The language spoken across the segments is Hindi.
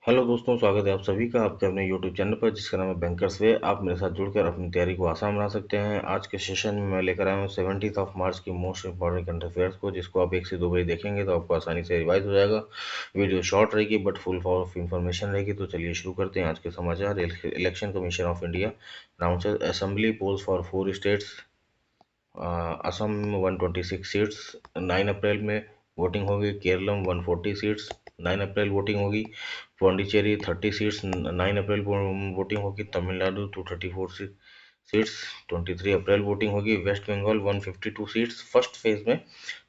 हेलो दोस्तों, स्वागत है आप सभी का आपके अपने यूट्यूब चैनल पर जिसका नाम है बैंकर्स वे। आप मेरे साथ जुड़कर अपनी तैयारी को आसान बना सकते हैं। आज के सेशन में मैं लेकर आया हूँ 17 मार्च की मोस्ट इंपॉर्टेंट करंट अफेयर्स को, जिसको आप 1 से 2 बजे देखेंगे तो आपको आसानी से रिवाइज हो जाएगा। वीडियो शॉर्ट रहेगी बट फुल ऑफ इंफॉर्मेशन रहेगी। तो चलिए शुरू करते हैं आज के समाचार। Election Commission of India announces assembly polls for 4 states. Assam 126 seats 9 अप्रैल में वोटिंग होगी। केरलम 140 सीट्स 9 अप्रैल वोटिंग होगी। पौंडीचेरी 30 सीट्स 9 अप्रैल वोटिंग होगी। तमिलनाडु 234 सीट्स 23 अप्रैल वोटिंग होगी। West Bengal 152 seats first phase में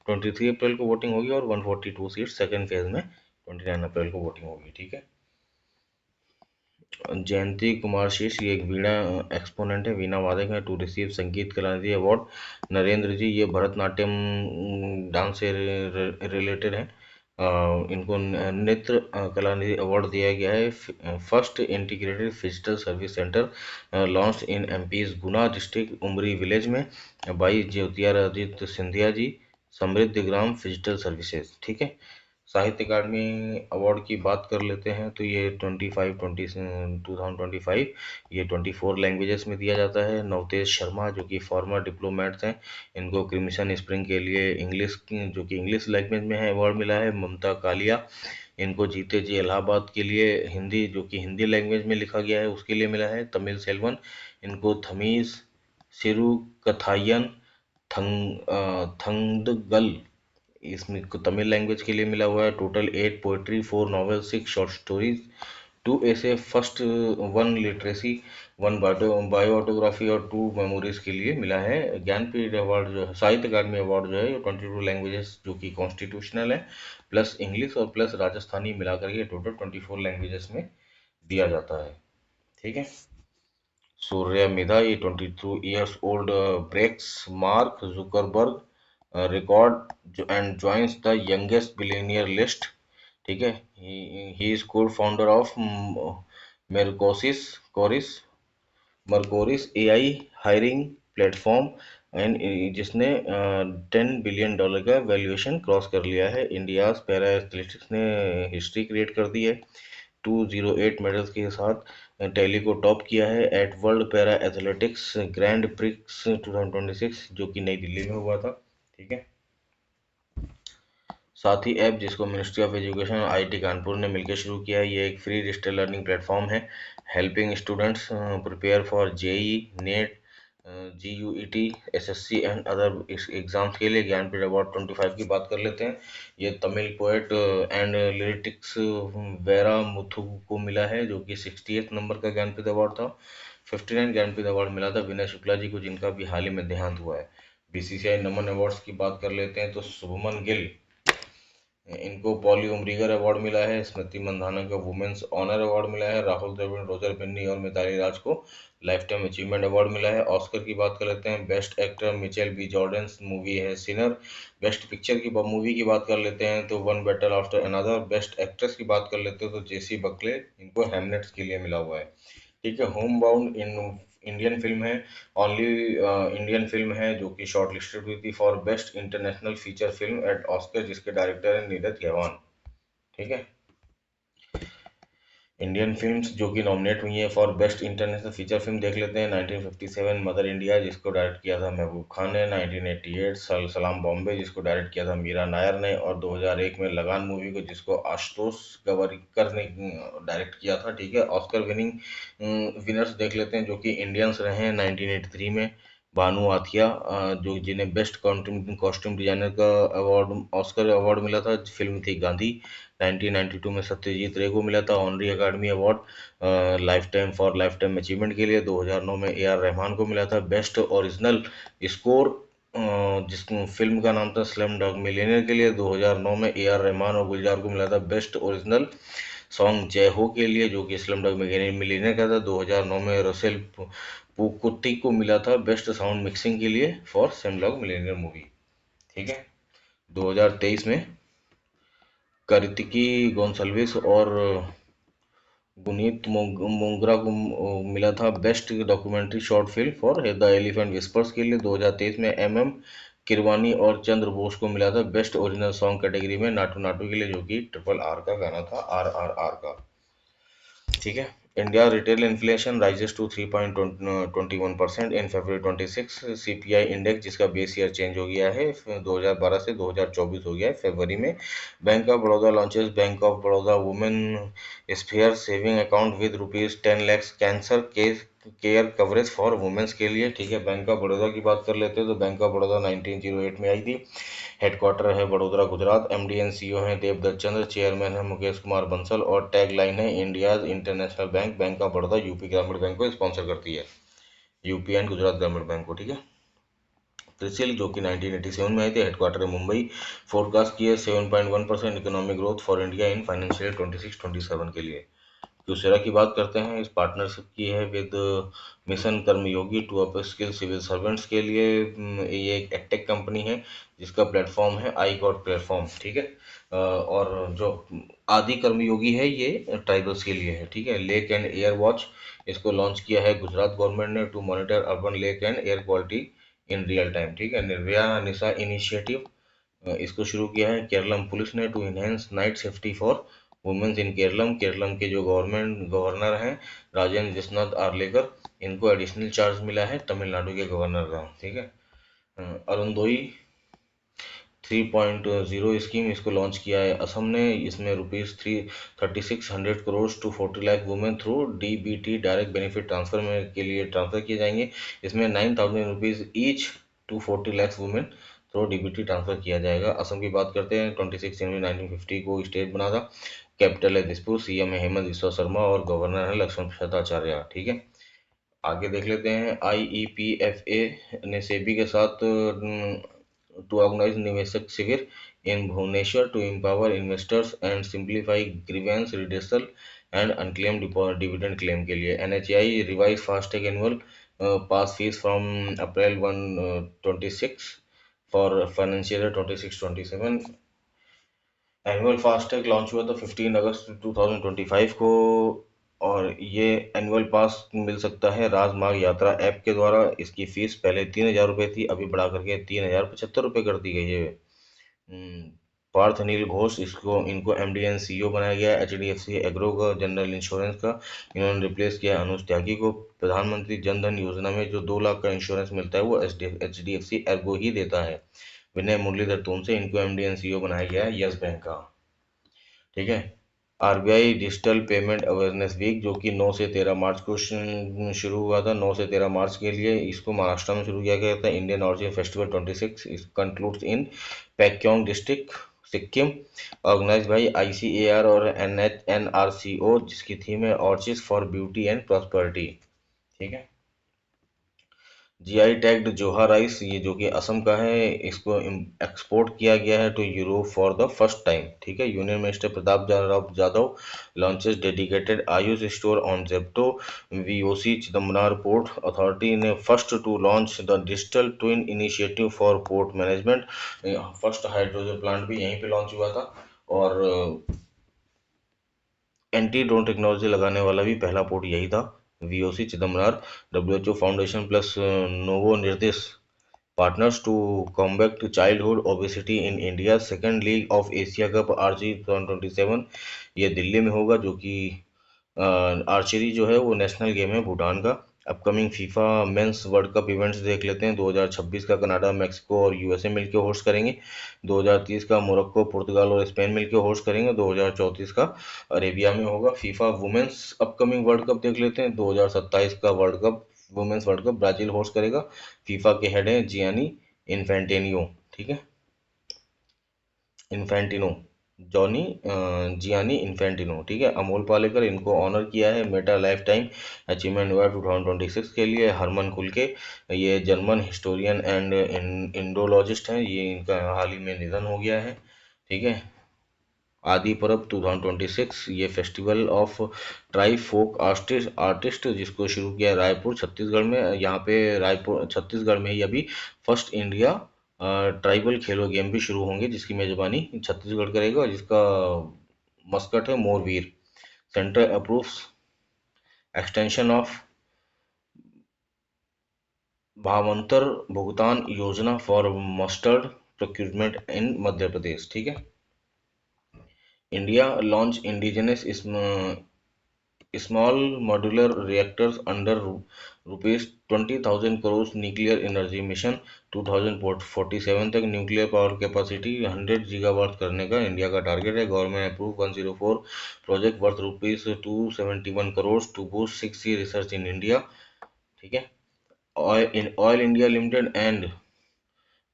23 अप्रैल को वोटिंग होगी और 142 सीट्स सेकेंड फेज में 29 अप्रैल को वोटिंग होगी। ठीक है। जयंती कुमार शेष ये एक वीणा एक्सपोनेंट है, वीणा वादक है, टू रिसीव संगीत कलानिधि अवार्ड। नरेंद्र जी ये भरतनाट्यम डांस से रिलेटेड है। इनको नृत्य कलानिधि अवार्ड दिया गया है। First integrated physical service centre launch in MP's Guna district Umri village में by Jyotiraditya Scindia ji, Samriddhi Gram physical services. ठीक है। साहित्य अकादमी अवार्ड की बात कर लेते हैं तो ये 2025 ये 24 लैंग्वेजेस में दिया जाता है। नवतेज शर्मा जो कि फॉर्मर डिप्लोमेट्स हैं, इनको क्रिमिसन स्प्रिंग के लिए इंग्लिश जो कि इंग्लिश लैंग्वेज में है अवार्ड मिला है। ममता कालिया इनको जीते जी इलाहाबाद के लिए हिंदी जो कि हिंदी लैंग्वेज में लिखा गया है उसके लिए मिला है। तमिल सेल्वन इनको थमीज सिरु कथायन थंगदगल इसमें तमिल लैंग्वेज के लिए मिला हुआ है। Total 8 poetry, 4 novel, 6 short stories, 2 ऐसे फर्स्ट, 1 लिटरेसी, 1 बायोटोग्राफी और 2 मेमोरीज के लिए मिला है। ज्ञानपीठ अवार्ड जो है, साहित्य अकादमी अवार्ड जो है ये 22 लैंग्वेजेस जो कि कॉन्स्टिट्यूशनल है प्लस इंग्लिश और प्लस राजस्थानी मिलाकर के टोटल 24 लैंग्वेजेस में दिया जाता है। ठीक है। सूर्य मिधा ये 22 years old breaks Mark Zuckerberg record and joins the youngest billionaire list. ठीक है। He is co founder of मेरकोसिस कोरिस मर्कोरिस एआई हायरिंग प्लेटफॉर्म एंड जिसने $10 बिलियन का वैल्यूएशन क्रॉस कर लिया है। इंडिया पैरा एथलेटिक्स ने हिस्ट्री क्रिएट कर दी है 208 मेडल्स के साथ। टैली को टॉप किया है at World Para Athletics Grand Prix 2026 जो कि नई दिल्ली में हुआ था। ठीक है। साथ ही ऐप जिसको मिनिस्ट्री ऑफ एजुकेशन और आईआईटी कानपुर ने मिलकर शुरू किया है, ये एक फ्री डिजिटल लर्निंग प्लेटफॉर्म है helping students prepare for JEE NET CUET SSC and other exams के लिए। ज्ञानपीठ अवार्ड 25 की बात कर लेते हैं। ये Tamil poet and lyricists Vairamuthu को मिला है जो कि 68 नंबर का ज्ञानपीठ अवार्ड था। 59 ज्ञानपीठ अवार्ड मिला था विनय शुक्ला जी को, जिनका भी हाल ही में देहांत हुआ है। बीसीसीआई नमन अवार्ड्स की बात कर लेते हैं तो शुभमन गिल इनको पॉली उमरीगर अवार्ड मिला है। स्मृति मंधाना को वुमेन्स ऑनर अवार्ड मिला है। राहुल द्रविड़, रोजर बिन्नी और मिताली राज को लाइफ टाइम अचीवमेंट अवार्ड मिला है। ऑस्कर की बात कर लेते हैं। Best actor Michael B Jordan, movie है सिनर। बेस्ट पिक्चर की मूवी की बात कर लेते हैं तो One Battle After Another. Best actress की बात कर लेते हैं तो जेसी बकले, इनको हेमलेट्स के लिए मिला हुआ है। ठीक है। होम बाउंड इंडियन फिल्म है, ओनली इंडियन फिल्म है जो कि शॉर्ट लिस्टेड हुई थी for best international feature film at Oscar, जिसके डायरेक्टर है नीरज यवान। ठीक है। इंडियन फिल्म्स जो कि नॉमिनेट हुई हैं for best international feature film देख लेते हैं। 1957 मदर इंडिया जिसको डायरेक्ट किया था महबूब खान ने। 1988 सलाम बॉम्बे जिसको डायरेक्ट किया था मीरा नायर ने। और 2001 में लगान मूवी को जिसको आशुतोष गवरिकर ने डायरेक्ट किया था। ठीक है। ऑस्कर विनिंग विनर्स देख लेते हैं जो कि इंडियंस रहे हैं 1983 में। भानु आथिया जो जिन्हें बेस्ट कॉस्ट्यूम डिजाइनर का अवार्ड ऑस्कर अवार्ड मिला था, फिल्म थी गांधी। 1992 में सत्यजीत रे को मिला था honorary Academy Award lifetime for lifetime achievement के लिए। 2009 में ए आर रहमान को मिला था बेस्ट ओरिजिनल स्कोर जिस फिल्म का नाम था स्लम डॉग मिलियनेयर के लिए। 2009 में ए आर रहमान और गुलजार को मिला था बेस्ट ओरिजिनल सॉन्ग जय हो के लिए जो कि स्लम डॉग मिलियनेयर का था। 2009 में रसेल पुकुत्ती को मिला था बेस्ट साउंड मिक्सिंग के लिए for slum dog millionaire movie. ठीक है। 2023 में कार्तिकी गोंसाल्विस और गुनीत मोंगरा को मिला था best documentary short film for the elephant whispers के लिए। 2023 में एम किरवानी और चंद्र बोस को मिला था बेस्ट ओरिजिनल सॉन्ग कैटेगरी में नाटू नाटू के लिए जो कि RRR का गाना था RRR का। ठीक है। India retail inflation rises to 3.21% in February 26। CPI index जिसका बेस ईयर चेंज हो गया है 2012 से 2024 हो गया है फरवरी में। Bank of Baroda launches Bank of Baroda Women Sphere saving account with ₹10 lakh cancer care coverage for women's के लिए। ठीक है, बैंक ऑफ बड़ौदा की बात कर लेते हैं तो बैंक ऑफ बड़ौदा 1908 में आई थी। हेडक्वार्टर है Vadodara Gujarat. MD and CEO हैं देवदत्त चंद्र। चेयरमैन है मुकेश कुमार बंसल। और टैग लाइन है India's international bank. Bank of Baroda UP ग्रामीण बैंक को स्पॉन्सर करती है, यूपी एंड गुजरात ग्रामीण बैंक को। ठीक है। क्रिसिल जो कि 1987 में आए थे, हेडक्वार्टर है मुंबई। फोरकास्ट की है 7.1% economic growth for India in financial 26-27 के लिए। क्यूसेरा की बात करते हैं, इस पार्टनरशिप की है with Mission Karmayogi to upskill civil servants के लिए। ये एक एडटेक कंपनी है जिसका प्लेटफॉर्म है आई गॉट प्लेटफॉर्म। ठीक है। और जो आदि कर्मयोगी है ये ट्राइबल्स के लिए है। ठीक है। लेक एंड एयर वॉच इसको लॉन्च किया है गुजरात गवर्नमेंट ने to monitor urban lake and air quality in real time. ठीक है। निर्भया निशा इनिशिएटिव इसको शुरू किया है केरलम पुलिस ने to enhance night safety for womens in Keralam. Keralam के जो गवर्नर हैं राजेंद्र जिसनाथ आर्लेकर, इनको एडिशनल चार्ज मिला है तमिलनाडु के गवर्नर का। ठीक है। अरुणोदय 3.0 स्कीम इसको लॉन्च किया है असम ने। इसमें ₹3600 to 40 lakh women through DBT direct benefit transfer में के लिए ट्रांसफर किए जाएंगे। इसमें ₹9000 each to 40 lakh women through DBT transfer किया जाएगा। असम की बात करते हैं, 26 जनवरी 1950 को स्टेट बना था। कैपिटल है दिसपुर। सीएम है हेमंत बिस्वा शर्मा और गवर्नर है लक्ष्मण प्रसाद आचार्य। ठीक है। आगे देख लेते हैं, आईईपीएफए ने सेबी के साथ to organise Niveshak Shivir in Bhubaneswar to empower investors and simplify grievance redressal and unclaim dividend claim के लिए। NHAI revise FASTag annual pass fees from April 1 26 for financial year 26-27। Annual FASTag launch हुआ था 15 अगस्त 2025 को। और ये एनुअल पास मिल सकता है राजमार्ग यात्रा ऐप के द्वारा। इसकी फीस पहले ₹3000 थी, अभी बढ़ा करके ₹3075 कर दी गई है। पार्थ नील घोष इसको इनको एमडी एंड सीईओ बनाया गया है एचडीएफसी एग्रो का जनरल इंश्योरेंस का। इन्होंने रिप्लेस किया अनुज त्यागी को। प्रधानमंत्री जन धन योजना में जो 2 लाख का इंश्योरेंस मिलता है वो एचडीएफसी एग्रो ही देता है। विनय मुरलीधर तुम से इनको एमडी एंड सीईओ बनाया गया है यस बैंक का। ठीक है। RBI digital payment awareness week जो कि 9 से 13 मार्च को शुरू हुआ था। 9 से 13 मार्च के लिए इसको महाराष्ट्र में शुरू किया गया था। Indian orchid festival 26 concludes in Pakyong district Sikkim. Organise by ICAR और एनआरसीओ जिसकी थीम है orchids for beauty and prosperity. ठीक है। जीआई टैग्ड जोहा राइस ये जो कि असम का है, इसको एक्सपोर्ट किया गया है to Europe for the first time. ठीक है। Union minister Pratap Jadhav launches dedicated AYUSH store on Zepto. VOC Chidambaram port authority ने first to launch the digital twin initiative for port management. First hydrogen plant भी यहीं पे लॉन्च हुआ था। और एंटी ड्रोन टेक्नोलॉजी लगाने वाला भी पहला पोर्ट यही था, VOC Chidambaram. WHO foundation plus Novo Nordisk partners to combat childhood obesity in India. Second league of Asia cup archery 2027 ये दिल्ली में होगा, जो कि आर्चरी जो है वो नेशनल गेम है भूटान का। Upcoming FIFA mains world cup events देख लेते हैं। 2026 का कनाडा मैक्सिको और यूएसए मिलकर होस्ट करेंगे। 2030 का मोरक्को पुर्तगाल और स्पेन मिलकर होस्ट करेंगे। 2034 का अरेबिया में होगा। FIFA women's upcoming World Cup देख लेते हैं। 2027 का World Cup women's World Cup Brazil host करेगा। फीफा के हेड हैं जियानी इन्फेंटिनो। ठीक है। Infantino Johnny Gianni Infantino. ठीक है। अमोल पालेकर इनको ऑनर किया है Meta lifetime achievement award 2026 के लिए। हरमन खुलके ये जर्मन हिस्टोरियन एंड इंडोलॉजिस्ट हैं, ये इनका हाल ही में निधन हो गया है। ठीक है। आदि परब 2026 ये festival of tribe folk artist जिसको शुरू किया है रायपुर छत्तीसगढ़ में। यहाँ पे रायपुर छत्तीसगढ़ में ही अभी फर्स्ट इंडिया ट्राइबल खेलो गेम भी शुरू होंगे जिसकी मेजबानी छत्तीसगढ़ करेगा और जिसका मस्कट है मोरवीर। सेंटर अप्रूव्स एक्सटेंशन ऑफ भावांतर भुगतान योजना फॉर मस्टर्ड प्रोक्यूरमेंट इन मध्य प्रदेश। ठीक है। India launch indigenous small modular reactors under rupees 20,000 crore nuclear energy mission 2047 तक न्यूक्लियर पावर कैपेसिटी 100 गीगावाट करने का इंडिया का टारगेट है। Government approve 104 project worth rupees 271 crore to boost 6G research in India. ठीक है। Oil India limited and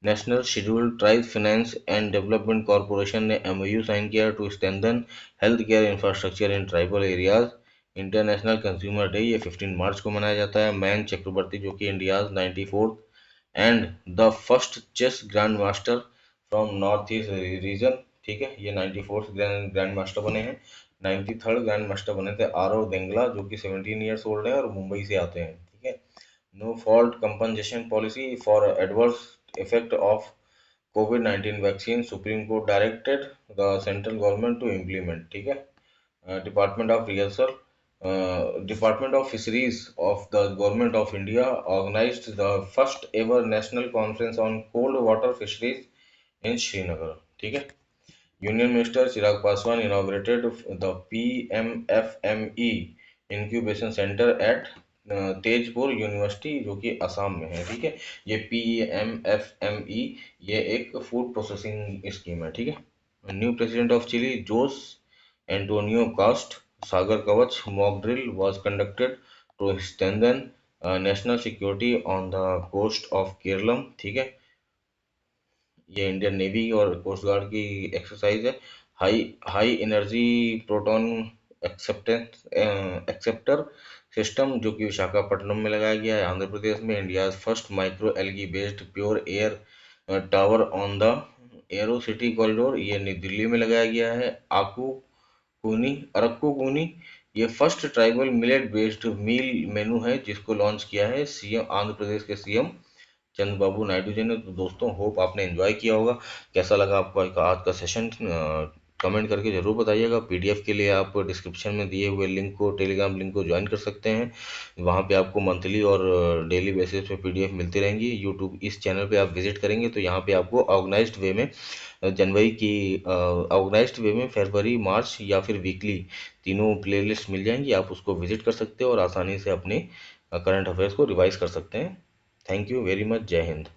national scheduled tribe finance and development corporation ने एमओयू साइन किया to strengthen health care infrastructure in tribal areas. International consumer day ये 15 मार्च को मनाया जाता है। मैन चक्रवर्ती जो कि India's 94th and the first chess grand master from north east region. ठीक है, ये 94th ग्रैंड मास्टर बने हैं। 93rd ग्रैंड मास्टर बने थे आरव देंगला जो कि 17 ईयर्स ओल्ड है और मुंबई से आते हैं। ठीक है। No fault compensation policy for adverse effect of COVID-19 vaccine supreme court directed the central government to implement. ठीक है। Department of fisheries of the government of India organised the first ever national conference on cold water fisheries in Srinagar. ठीक है। Union minister Chirag Paswan inaugurated the PMFME incubation centre at Tezpur university जो कि असम में है। ठीक है। ये PMFME ये एक फूड प्रोसेसिंग स्कीम है। ठीक है। New president of Chile Jose Antonio Kast Sagar Kavach mock drill was conducted to strengthen national security on the coast of Keralam. ठीक है। ये इंडियन नेवी और कोस्ट गार्ड की एक्सरसाइज है। High high energy proton acceptance acceptor system जो कि विशाखापट्टनम में लगाया गया है आंध्र प्रदेश में। India first micro algae based pure air tower on the arrow city corridor ये नई दिल्ली में लगाया गया है। अरक्कू कूनी ये फर्स्ट ट्राइबल मिलेट बेस्ड मील मेनू है जिसको लॉन्च किया है सीएम आंध्र प्रदेश के सीएम चंद्रबाबू नायडू जी ने। तो दोस्तों होप आपने एंजॉय किया होगा। कैसा लगा आपका आज का सेशन कमेंट करके ज़रूर बताइएगा। पीडीएफ के लिए आप डिस्क्रिप्शन में दिए हुए लिंक को टेलीग्राम लिंक को ज्वाइन कर सकते हैं। वहाँ पे आपको मंथली और डेली बेसिस पे पीडीएफ मिलती रहेंगी। यूट्यूब इस चैनल पे आप विजिट करेंगे तो यहाँ पे आपको ऑर्गेनाइज्ड वे में जनवरी की ऑर्गेनाइज्ड वे में फरवरी मार्च या फिर वीकली तीनों प्लेलिस्ट मिल जाएंगी। आप उसको विजिट कर सकते हो और आसानी से अपने करंट अफेयर्स को रिवाइज कर सकते हैं। Thank you very much. जय हिंद।